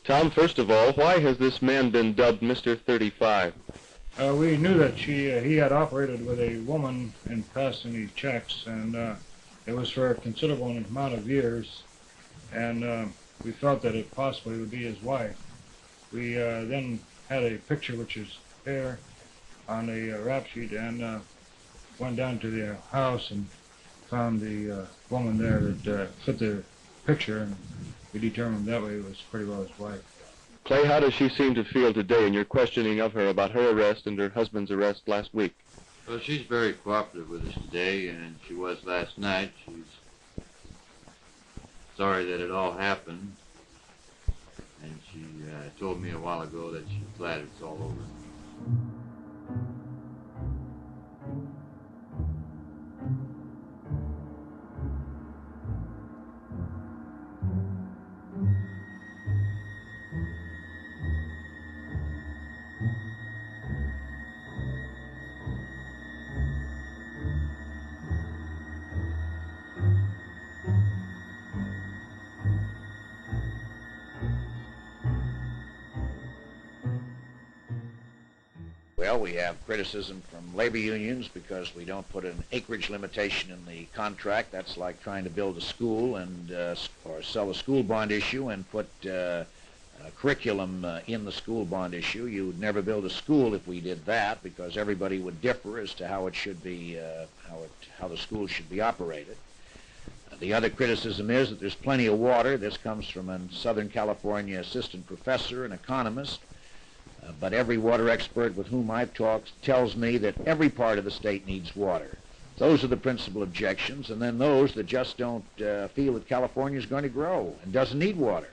Tom, first of all, why has this man been dubbed Mr. 35? We knew that he had operated with a woman in passing the checks, and it was for a considerable amount of years, and we felt that it possibly would be his wife. We then had a picture, which is there, on a rap sheet, and went down to the house and found the woman there that fit the picture, and we determined that way it was pretty well his wife. Clay, how does she seem to feel today in your questioning of her about her arrest and her husband's arrest last week? Well, she's very cooperative with us today, and she was last night. She's sorry that it all happened, and she told me a while ago that she's glad it's all over. Well, we have criticism from labor unions because we don't put an acreage limitation in the contract. That's like trying to build a school and or sell a school bond issue and put curriculum in the school bond issue. You would never build a school if we did that, because everybody would differ as to how it should be, how the school should be operated. The other criticism is that there's plenty of water. This comes from a Southern California assistant professor, an economist. But every water expert with whom I've talked tells me that every part of the state needs water. Those are the principal objections, and then those that just don't feel that California is going to grow and doesn't need water.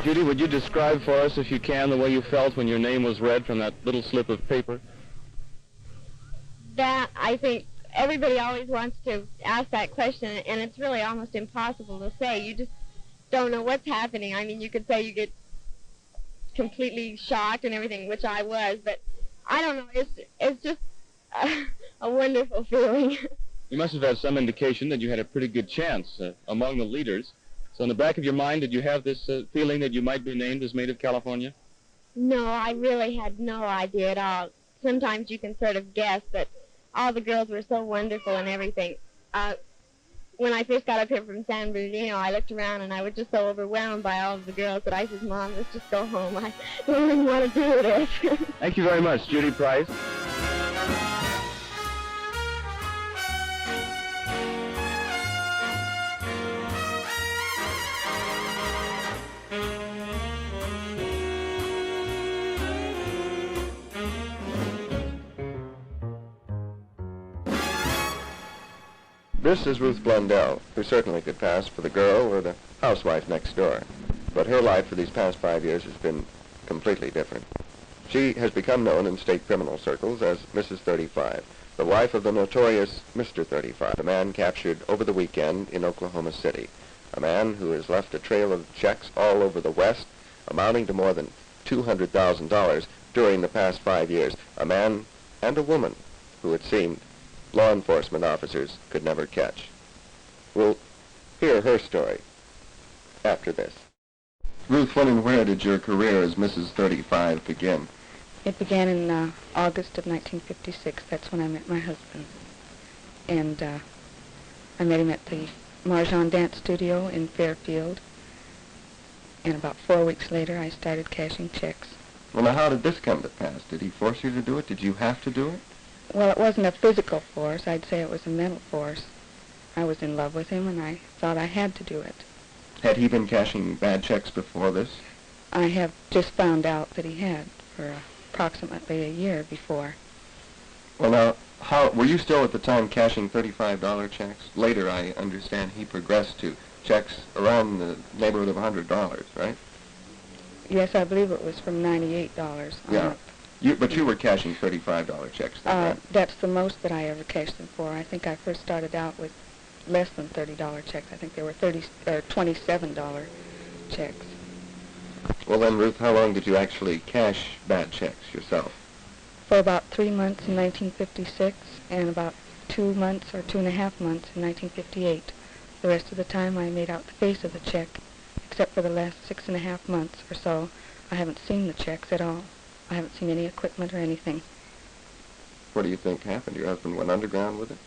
Judy, would you describe for us, if you can, the way you felt when your name was read from that little slip of paper? That, I think, everybody always wants to ask that question, and it's really almost impossible to say. You just don't know what's happening. I mean, you could say you get completely shocked and everything, which I was, but I don't know. It's just a wonderful feeling. You must have had some indication that you had a pretty good chance among the leaders. So in the back of your mind, did you have this feeling that you might be named as Maid of California? No, I really had no idea at all. Sometimes you can sort of guess, but all the girls were so wonderful and everything. When I first got up here from San Bernardino, I looked around and I was just so overwhelmed by all of the girls that I said, Mom, let's just go home. I don't even want to do this. Thank you very much, Judy Price. This is Ruth Blundell, who certainly could pass for the girl or the housewife next door. But her life for these past 5 years has been completely different. She has become known in state criminal circles as Mrs. 35, the wife of the notorious Mr. 35, a man captured over the weekend in Oklahoma City. A man who has left a trail of checks all over the West, amounting to more than $200,000 during the past 5 years. A man and a woman who, it seemed, law enforcement officers could never catch. We'll hear her story after this. Ruth, when and where did your career as Mrs. 35 begin? It began in August of 1956. That's when I met my husband. And I met him at the Marjan Dance Studio in Fairfield. And about 4 weeks later, I started cashing checks. Well, now, how did this come to pass? Did he force you to do it? Did you have to do it? Well, it wasn't a physical force. I'd say it was a mental force. I was in love with him, and I thought I had to do it. Had he been cashing bad checks before this? I have just found out that he had for approximately a year before. Well, now, how were you still at the time cashing $35 checks? Later, I understand he progressed to checks around the neighborhood of $100, right? Yes, I believe it was from $98 on Yeah. up. But you were cashing $35 checks then, right? That's the most that I ever cashed them for. I think I first started out with less than $30 checks. I think they were $27 checks. Well then, Ruth, how long did you actually cash bad checks yourself? For about 3 months in 1956 and about 2 months or 2.5 months in 1958. The rest of the time I made out the face of the check, except for the last 6.5 months or so. I haven't seen the checks at all. I haven't seen any equipment or anything. What do you think happened? Your husband went underground with it?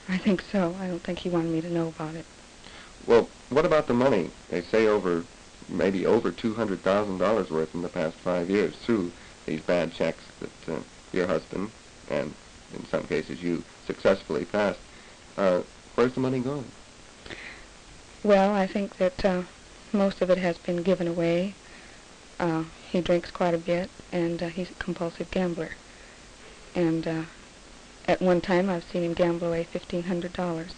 I think so. I don't think he wanted me to know about it. Well, what about the money? They say maybe over $200,000 worth in the past 5 years through these bad checks that your husband, and in some cases you, successfully passed. Where's the money going? Well, I think that most of it has been given away. He drinks quite a bit, and he's a compulsive gambler. And at one time, I've seen him gamble away $1,500,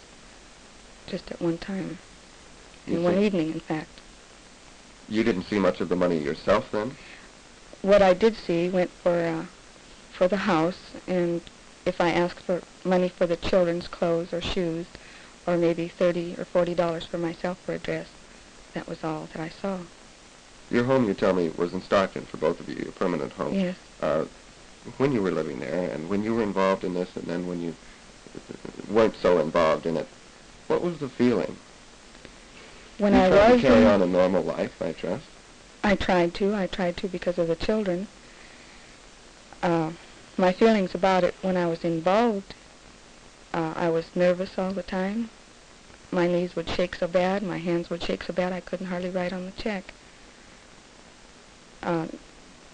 just at one time, in one evening, in fact. You didn't see much of the money yourself, then? What I did see went for the house, and if I asked for money for the children's clothes or shoes, or maybe $30 or $40 for myself for a dress, that was all that I saw. Your home, you tell me, was in Stockton for both of you, your permanent home. Yes. When you were living there, and when you were involved in this, and then when you weren't so involved in it, what was the feeling? When you I tried was to carry on a normal life, I trust. I tried to because of the children. My feelings about it when I was involved, I was nervous all the time. My knees would shake so bad, my hands would shake so bad I couldn't hardly write on the check.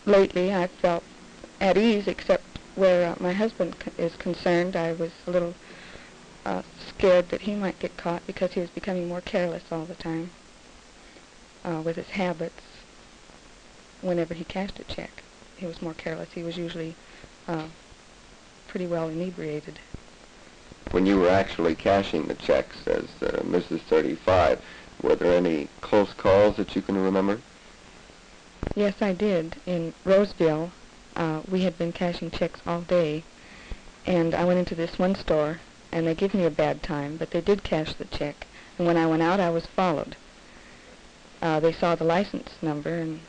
Lately, I felt at ease, except where my husband is concerned. I was a little scared that he might get caught because he was becoming more careless all the time with his habits. Whenever he cashed a check, he was more careless. He was usually pretty well inebriated. When you were actually cashing the checks as Mrs. 35, were there any close calls that you can remember? Yes, I did. In Roseville, we had been cashing checks all day, and I went into this one store, and they gave me a bad time, but they did cash the check. And when I went out, I was followed. They saw the license number and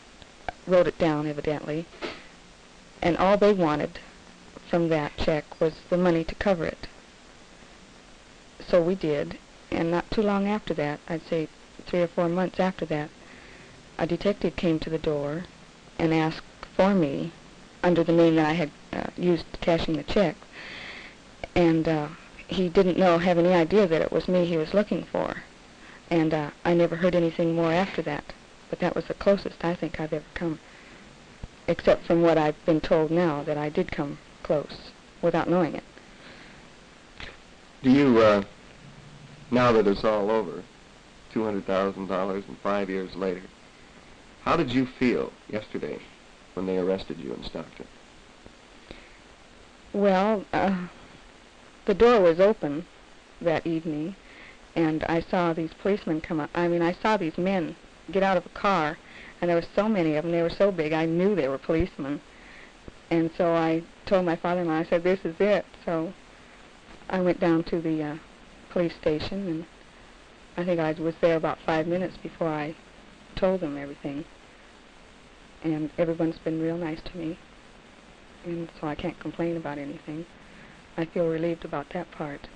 wrote it down, evidently, and all they wanted from that check was the money to cover it. So we did, and not too long after that, I'd say 3 or 4 months after that, a detective came to the door and asked for me under the name that I had used cashing the check, and he didn't have any idea that it was me he was looking for, and I never heard anything more after that, but that was the closest I think I've ever come, except from what I've been told now, that I did come close without knowing it. Do you, now that it's all over, $200,000 and 5 years later, how did you feel yesterday when they arrested you in Stockton? Well, the door was open that evening, and I saw these policemen come up. I mean, I saw these men get out of a car, and there were so many of them. They were so big, I knew they were policemen. And so I told my father-in-law, I said, this is it. So I went down to the police station, and I think I was there about 5 minutes before I told them everything. And everyone's been real nice to me, and so I can't complain about anything. I feel relieved about that part.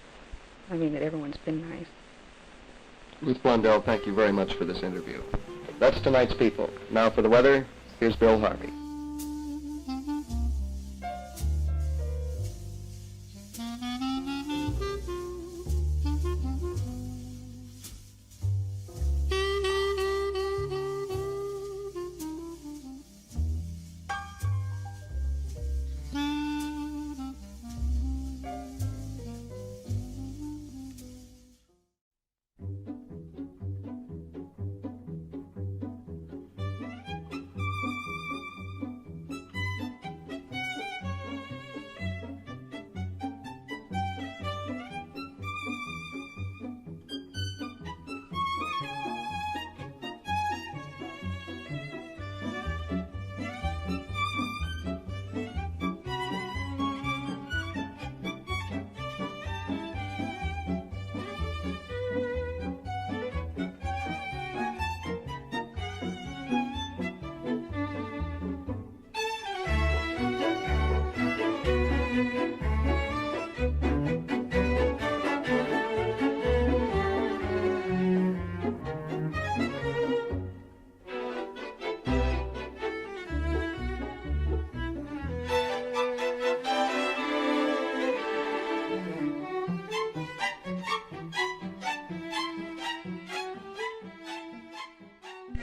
I mean, that everyone's been nice. Ruth Blundell, thank you very much for this interview. That's tonight's People. Now for the weather, here's Bill Harvey.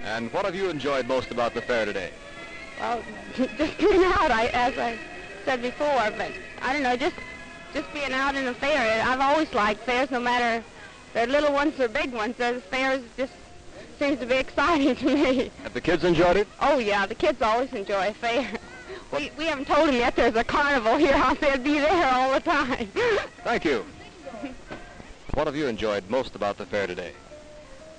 And what have you enjoyed most about the fair today? Well, just being out, as I said before, but I don't know, just being out in a fair. I've always liked fairs, no matter they're little ones or big ones. The fairs just seems to be exciting to me. Have the kids enjoyed it? Oh, yeah, the kids always enjoy a fair. We haven't told them yet there's a carnival here. They'll be there all the time. Thank you. What have you enjoyed most about the fair today?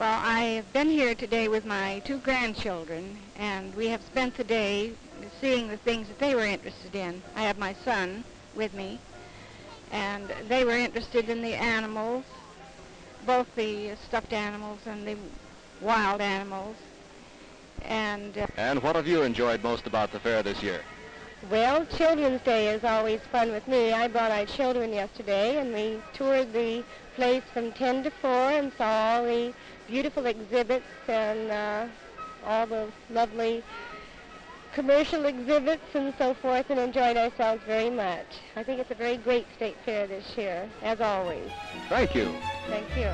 Well, I've been here today with my 2 grandchildren, and we have spent the day seeing the things that they were interested in. I have my son with me, and they were interested in the animals, both the stuffed animals and the wild animals. And what have you enjoyed most about the fair this year? Well, Children's Day is always fun with me. I brought our children yesterday, and we toured the place from 10 to 4 and saw all the beautiful exhibits and all the lovely commercial exhibits and so forth, and enjoyed ourselves very much. I think it's a very great state fair this year, as always. Thank you. Thank you.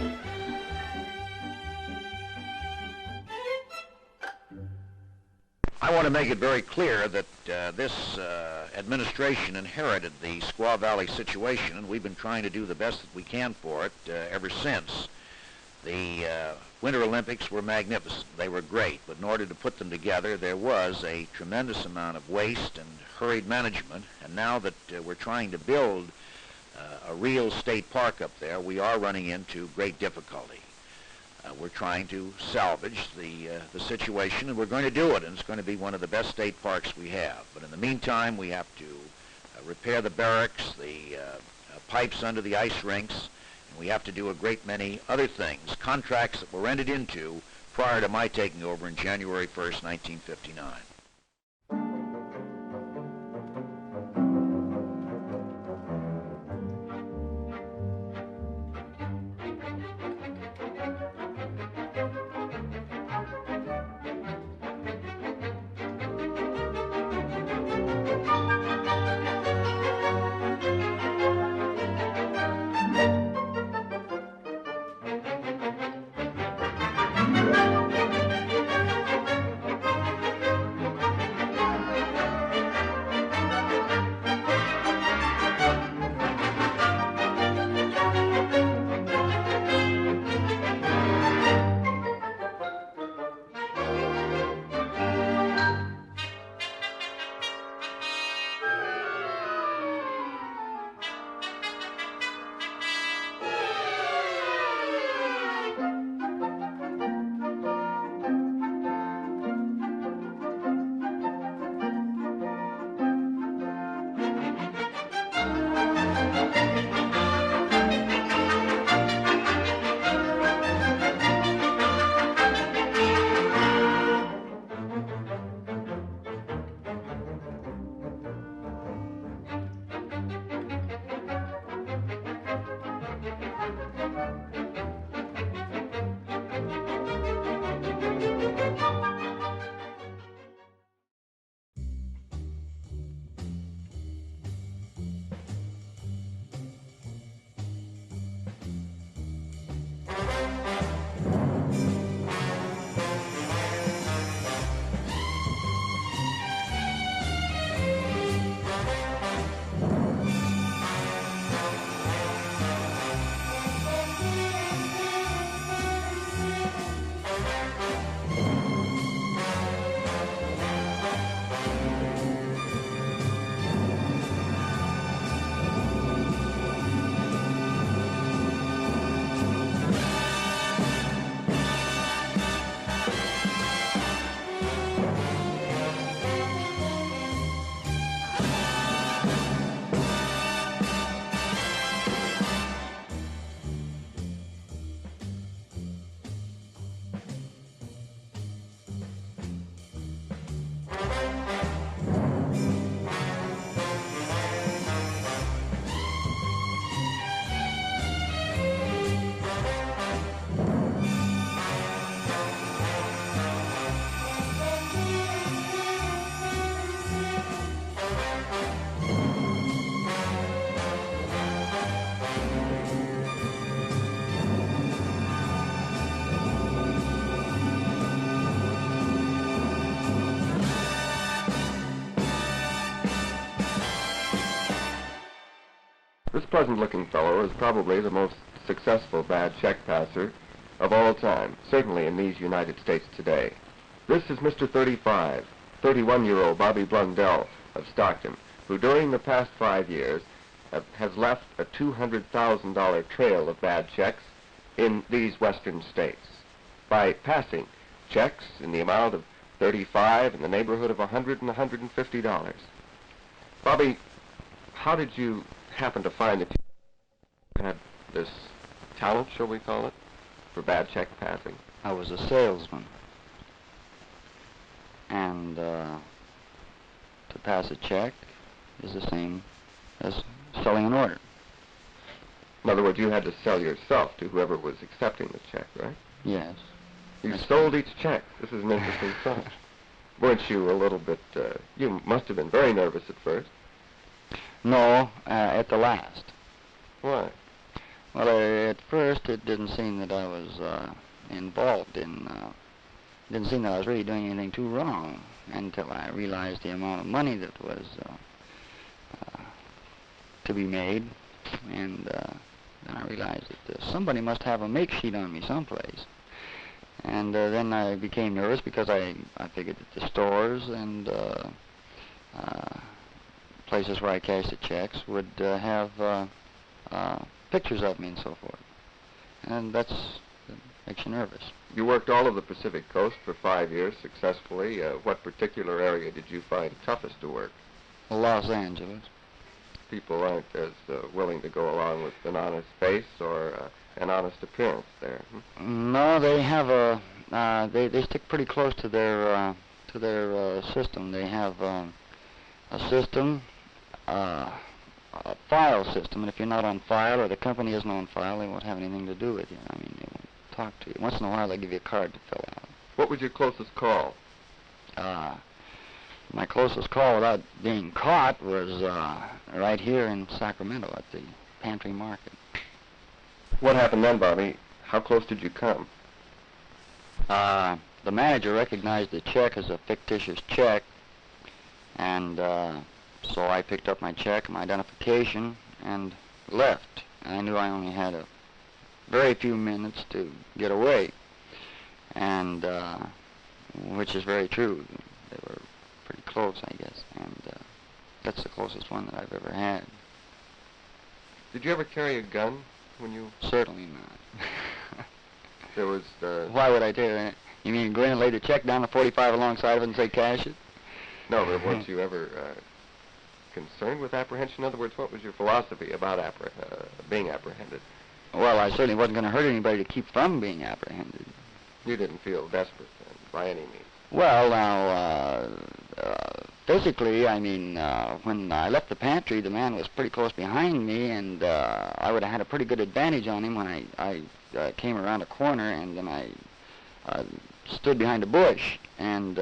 I want to make it very clear that this administration inherited the Squaw Valley situation, and we've been trying to do the best that we can for it ever since. The Winter Olympics were magnificent. They were great, but in order to put them together, there was a tremendous amount of waste and hurried management, and now that we're trying to build a real state park up there, we are running into great difficulty. we're trying to salvage the situation, and we're going to do it, and it's going to be one of the best state parks we have. But in the meantime, we have to repair the barracks, the pipes under the ice rinks, and we have to do a great many other things, contracts that were entered into prior to my taking over in January 1st, 1959. This pleasant-looking fellow is probably the most successful bad check passer of all time, certainly in these United States today. This is Mr. 35, 31-year-old Bobby Blundell of Stockton, who during the past 5 years has left a $200,000 trail of bad checks in these western states by passing checks in the amount of $35 in the neighborhood of $100 and $150. Bobby, how did you happen to find that you had this talent, shall we call it, for bad check passing? I was a salesman, and to pass a check is the same as selling an order. In other words, you had to sell yourself to whoever was accepting the check, right? Yes. You sold each check. This is an interesting thought. Weren't you a little bit, you must have been very nervous at first. No, at the last. Why? Well, at first it didn't seem that I was involved in, didn't seem that I was really doing anything too wrong until I realized the amount of money that was to be made, and then I realized that somebody must have a make sheet on me someplace. And then I became nervous because I figured that the stores and places where I cashed the checks would have pictures of me and so forth. And that's makes you nervous. You worked all of the Pacific Coast for 5 years successfully. What particular area did you find toughest to work? Los Angeles. People aren't as willing to go along with an honest face or an honest appearance there. No, they have a they stick pretty close to their system. They have a system, a file system, and if you're not on file or the company isn't on file, they won't have anything to do with you. I mean, they won't talk to you. Once in a while, they give you a card to fill out. What was your closest call? My closest call without being caught was right here in Sacramento at the Pantry Market. What happened then, Bobby? How close did you come? The manager recognized the check as a fictitious check, and so I picked up my check, my identification, and left. I knew I only had a very few minutes to get away, and which is very true. They were pretty close, I guess, and that's the closest one that I've ever had. Did you ever carry a gun when you... Certainly not. There was... Why would I do that? You mean go in and lay the check down the 45 alongside of it and say cash it? No, but weren't you ever concerned with apprehension? In other words, what was your philosophy about being apprehended? Well, I certainly wasn't going to hurt anybody to keep from being apprehended. You didn't feel desperate then, by any means? Well, now, physically, I mean, when I left the pantry, the man was pretty close behind me, and I would have had a pretty good advantage on him when I came around a corner, and then I stood behind a bush, and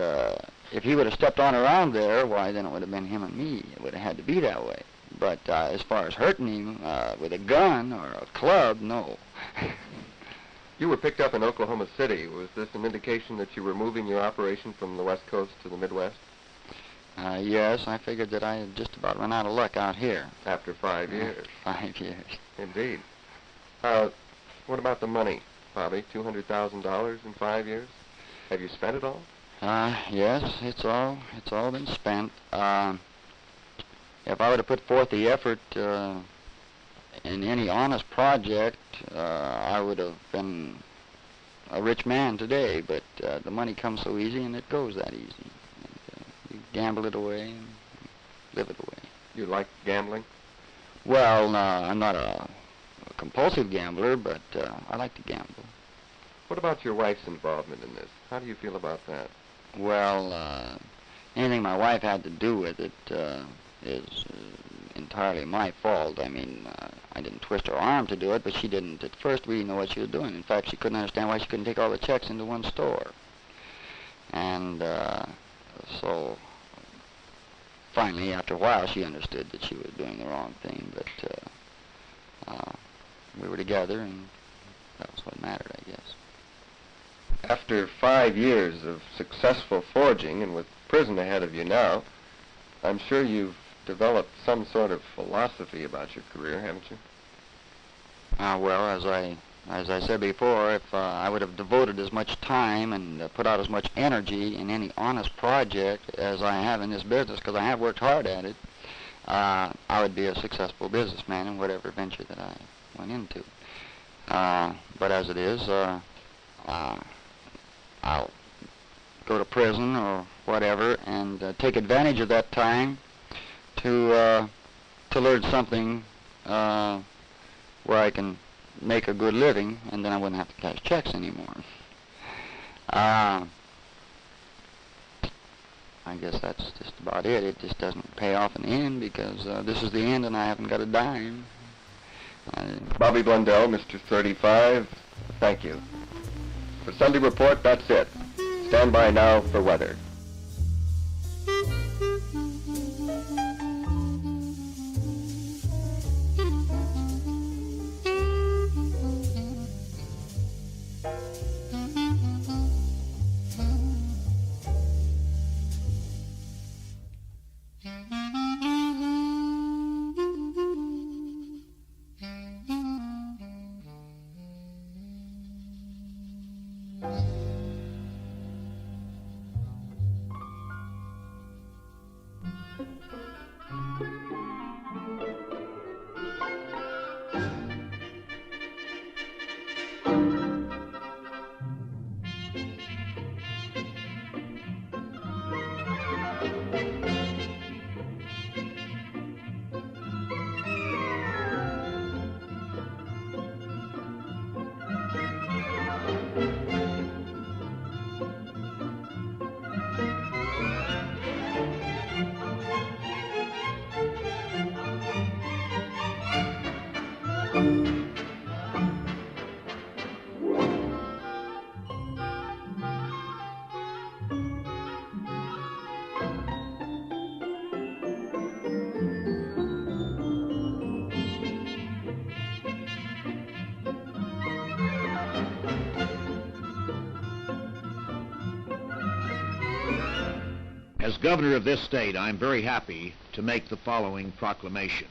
if he would have stepped on around there, why, then it would have been him and me. It would have had to be that way. But as far as hurting him with a gun or a club, no. You were picked up in Oklahoma City. Was this an indication that you were moving your operation from the West Coast to the Midwest? Yes, I figured that I had just about run out of luck out here. After 5 years? 5 years. Indeed. What about the money, Bobby? $200,000 in 5 years? Have you spent it all? Yes, it's all been spent. If I were to put forth the effort in any honest project, I would have been a rich man today, but the money comes so easy and it goes that easy. And, you gamble it away and live it away. You like gambling? Well, I'm not a compulsive gambler, but I like to gamble. What about your wife's involvement in this? How do you feel about that? Well, anything my wife had to do with it is entirely my fault. I mean, I didn't twist her arm to do it, but she didn't at first really know what she was doing. In fact, she couldn't understand why she couldn't take all the checks into one store. And so finally, after a while, she understood that she was doing the wrong thing, but we were together, and that was what mattered, I guess. After 5 years of successful forging, and with prison ahead of you now, I'm sure you've developed some sort of philosophy about your career, haven't you? Well, as I said before, if I would have devoted as much time and put out as much energy in any honest project as I have in this business, because I have worked hard at it, I would be a successful businessman in whatever venture that I went into. But as it is, I'll go to prison or whatever and take advantage of that time to learn something where I can make a good living, and then I wouldn't have to cash checks anymore. I guess that's just about it. It just doesn't pay off in the end because this is the end and I haven't got a dime. Bobby Blundell, Mr. 35, thank you. For Sunday Report, that's it. Stand by now for weather. As governor of this state, I'm very happy to make the following proclamation.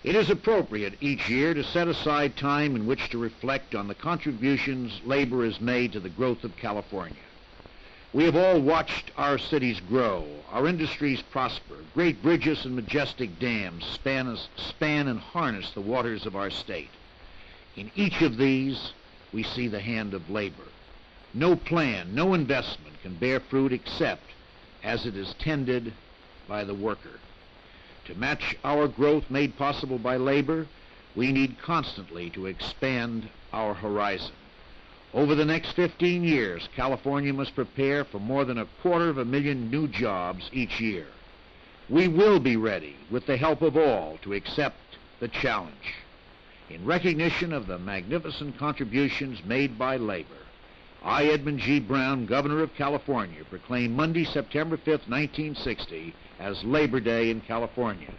It is appropriate each year to set aside time in which to reflect on the contributions labor has made to the growth of California. We have all watched our cities grow, our industries prosper, great bridges and majestic dams span and harness the waters of our state. In each of these, we see the hand of labor. No plan, no investment can bear fruit except as it is tended by the worker. To match our growth made possible by labor, we need constantly to expand our horizon. Over the next 15 years, California must prepare for more than 250,000 new jobs each year. We will be ready, with the help of all, to accept the challenge. In recognition of the magnificent contributions made by labor, I, Edmund G. Brown, Governor of California, proclaim Monday, September 5th, 1960, as Labor Day in California.